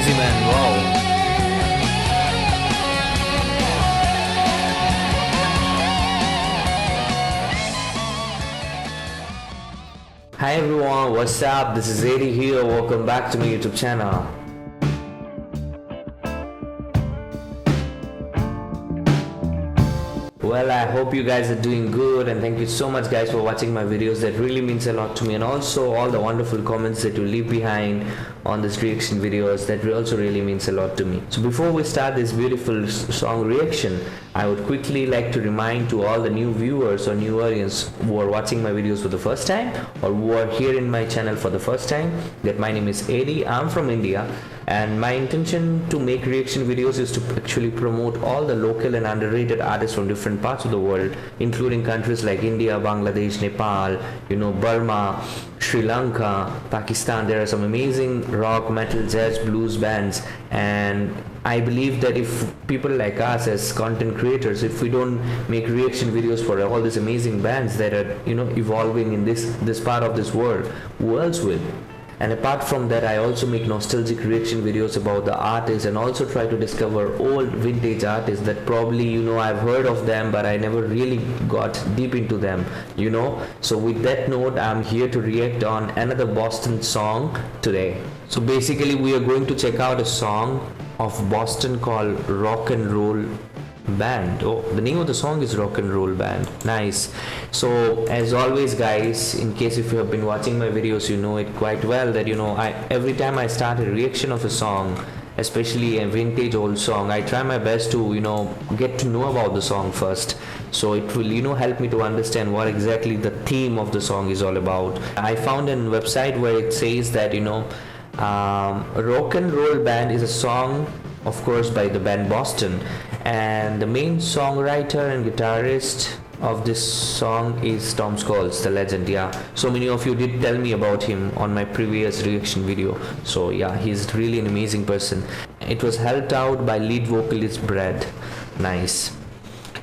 crazy, man. Wow. Hi everyone, what's up? This is Addie here. Welcome back to my YouTube channel. Well, I hope you guys are doing good, and thank you so much guys for watching my videos. That really means a lot to me, and also all the wonderful comments that you leave behind on this reaction videos, that also really means a lot to me. So before we start this beautiful song reaction, I would quickly like to remind to all the new viewers or new audience who are watching my videos for the first time or who are here in my channel for the first time that my name is Addie. I'm from India, and my intention to make reaction videos is to actually promote all the local and underrated artists from different parts of the world, including countries like India, Bangladesh, Nepal, Burma, Sri Lanka, Pakistan. There are some amazing rock, metal, jazz, blues bands, and I believe that if people like us as content creators, if we don't make reaction videos for all these amazing bands that are evolving in this part of this world, who else will? And apart from that, I also make nostalgic reaction videos about the artists, and also try to discover old vintage artists that probably I've heard of them, but I never really got deep into them. So with that note, I'm here to react on another Boston song today. So basically we are going to check out a song of Boston called Rock and Roll Band. Oh, the name of the song is Rock and Roll Band. Nice. So as always guys, in case if you have been watching my videos, you know it quite well that every time I start a reaction of a song, especially a vintage old song, I try my best to get to know about the song first, so it will help me to understand what exactly the theme of the song is all about. I found a website where it says that Rock and Roll Band is a song, of course, by the band Boston, and the main songwriter and guitarist of this song is Tom Scholz, the legend. Yeah, so many of you did tell me about him on my previous reaction video. So yeah, he's really an amazing person. It was helped out by lead vocalist Brad. Nice.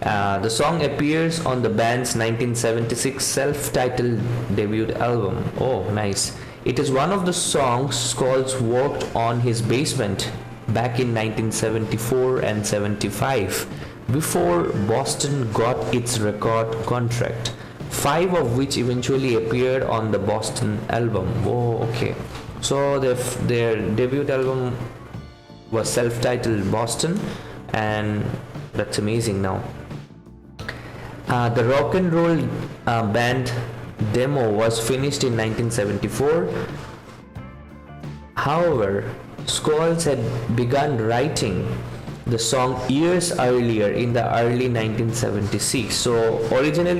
The song appears on the band's 1976 self-titled debut album. Oh, nice. It is one of the songs Scholz worked on his basement back in 1974 and 75, before Boston got its record contract, 5 of which eventually appeared on the Boston album. Oh, okay. So their debut album was self-titled Boston, and that's amazing. Now the Rock and Roll Band demo was finished in 1974. However, Scholz had begun writing the song years earlier, in the early 1976. So originally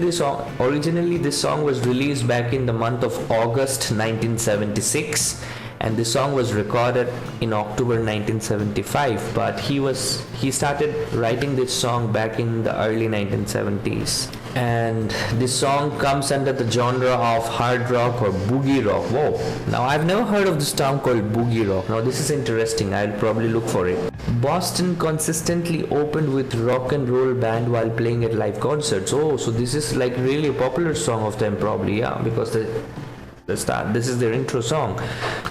this song was released back in the month of August 1976, and the song was recorded in October 1975, but he started writing this song back in the early 1970s. And this song comes under the genre of hard rock or boogie rock. Whoa, now I've never heard of this term called boogie rock. Now this is interesting, I'll probably look for it. Boston consistently opened with Rock and Roll Band while playing at live concerts. Oh, so this is like really a popular song of them probably, yeah, because this is their intro song.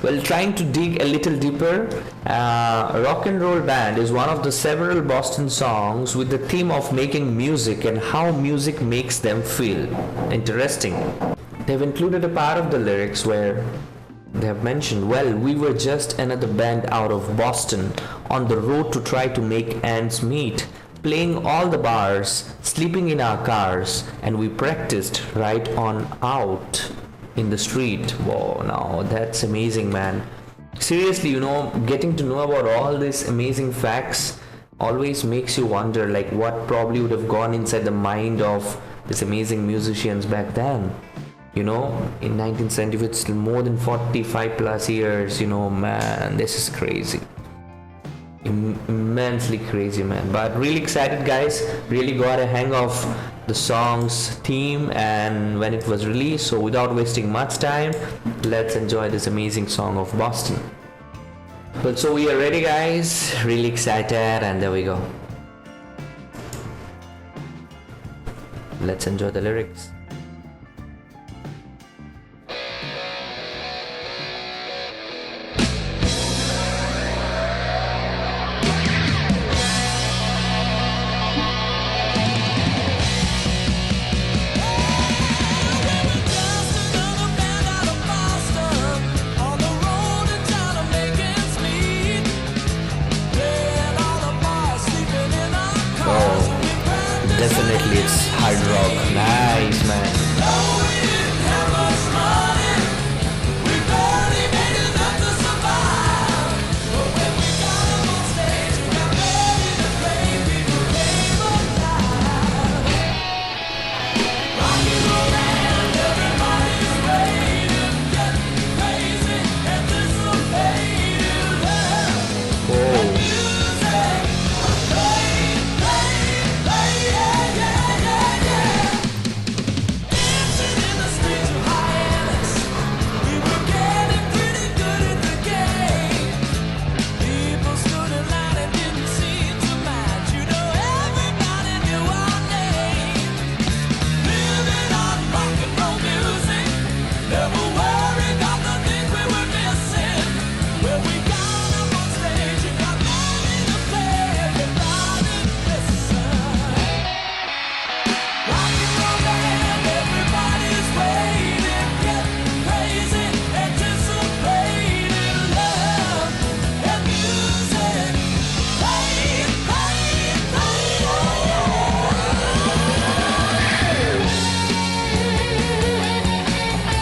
Well, trying to dig a little deeper, Rock and Roll Band is one of the several Boston songs with the theme of making music and how music makes them feel. Interesting. They've included a part of the lyrics where they have mentioned, well, we were just another band out of Boston on the road to try to make ends meet, playing all the bars, sleeping in our cars, and we practiced right on out in the street. Whoa, now that's amazing, man. Seriously, getting to know about all these amazing facts always makes you wonder like what probably would have gone inside the mind of these amazing musicians back then. In 1970, it's more than 45 plus years. Man, this is crazy. Immensely crazy, man. But really excited guys, really got a hang of the song's theme and when it was released. So without wasting much time, let's enjoy this amazing song of Boston. Well, so we are ready guys, really excited, and there we go. Let's enjoy the lyrics. definitely it's hard rock. Nice, man.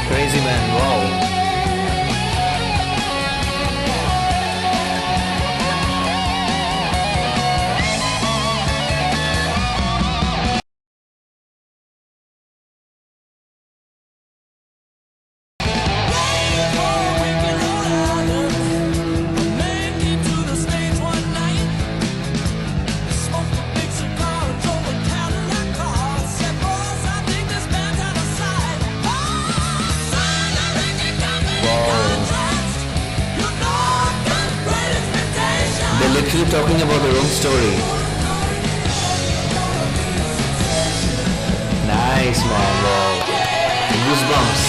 Crazy, man, wow. They're literally talking about their own story. Nice, man, wow. Goosebumps.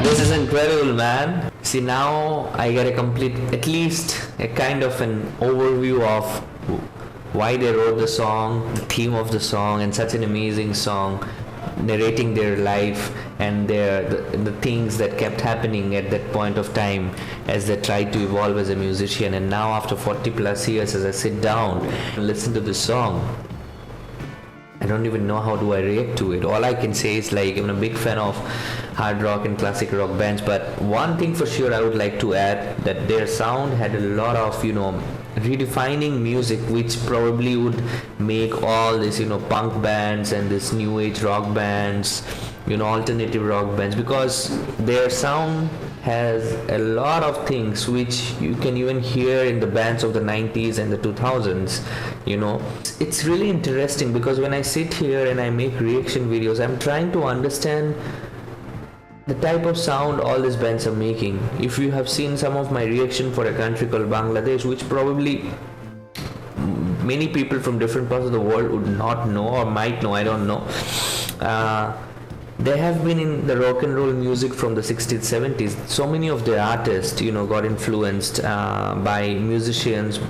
This is incredible, man. See, now I get a complete, at least a kind of an overview of why they wrote the song, the theme of the song, and such an amazing song, narrating their life and the things that kept happening at that point of time as they tried to evolve as a musician. And now after 40 plus years, as I sit down and listen to this song, I don't even know how do I react to it. All I can say is, like, I'm a big fan of hard rock and classic rock bands, but one thing for sure I would like to add, that their sound had a lot of, redefining music, which probably would make all this, punk bands and this new age rock bands, alternative rock bands, because their sound has a lot of things which you can even hear in the bands of the 90s and the 2000s. It's really interesting, because when I sit here and I make reaction videos, I'm trying to understand the type of sound all these bands are making. If you have seen some of my reaction for a country called Bangladesh, which probably many people from different parts of the world would not know or might know, I don't know. They have been in the rock and roll music from the 60s, 70s. So many of their artists, got influenced by musicians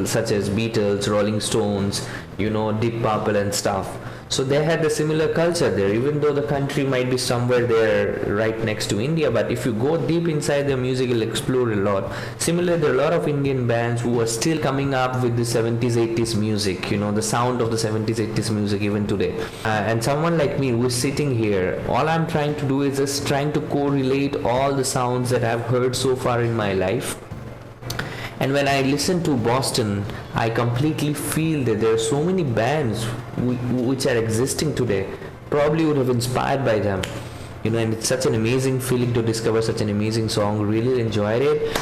such as Beatles, Rolling Stones, Deep Purple and stuff. So they had a similar culture there, even though the country might be somewhere there right next to India. But if you go deep inside their music, you'll explore a lot. Similarly, there are a lot of Indian bands who are still coming up with the 70s, 80s music, the sound of the 70s, 80s music even today. And someone like me who is sitting here, all I'm trying to do is just trying to correlate all the sounds that I've heard so far in my life. And when I listen to Boston, I completely feel that there are so many bands which are existing today, probably would have inspired by them. And it's such an amazing feeling to discover such an amazing song. Really enjoyed it.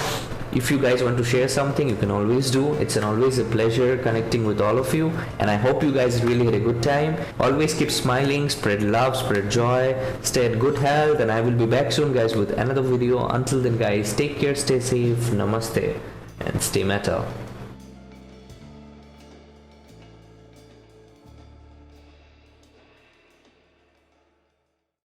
If you guys want to share something, you can always do. It's always a pleasure connecting with all of you, and I hope you guys really had a good time. Always keep smiling, spread love, spread joy, stay in good health, and I will be back soon, guys, with another video. Until then, guys, take care, stay safe, namaste, and stay metal.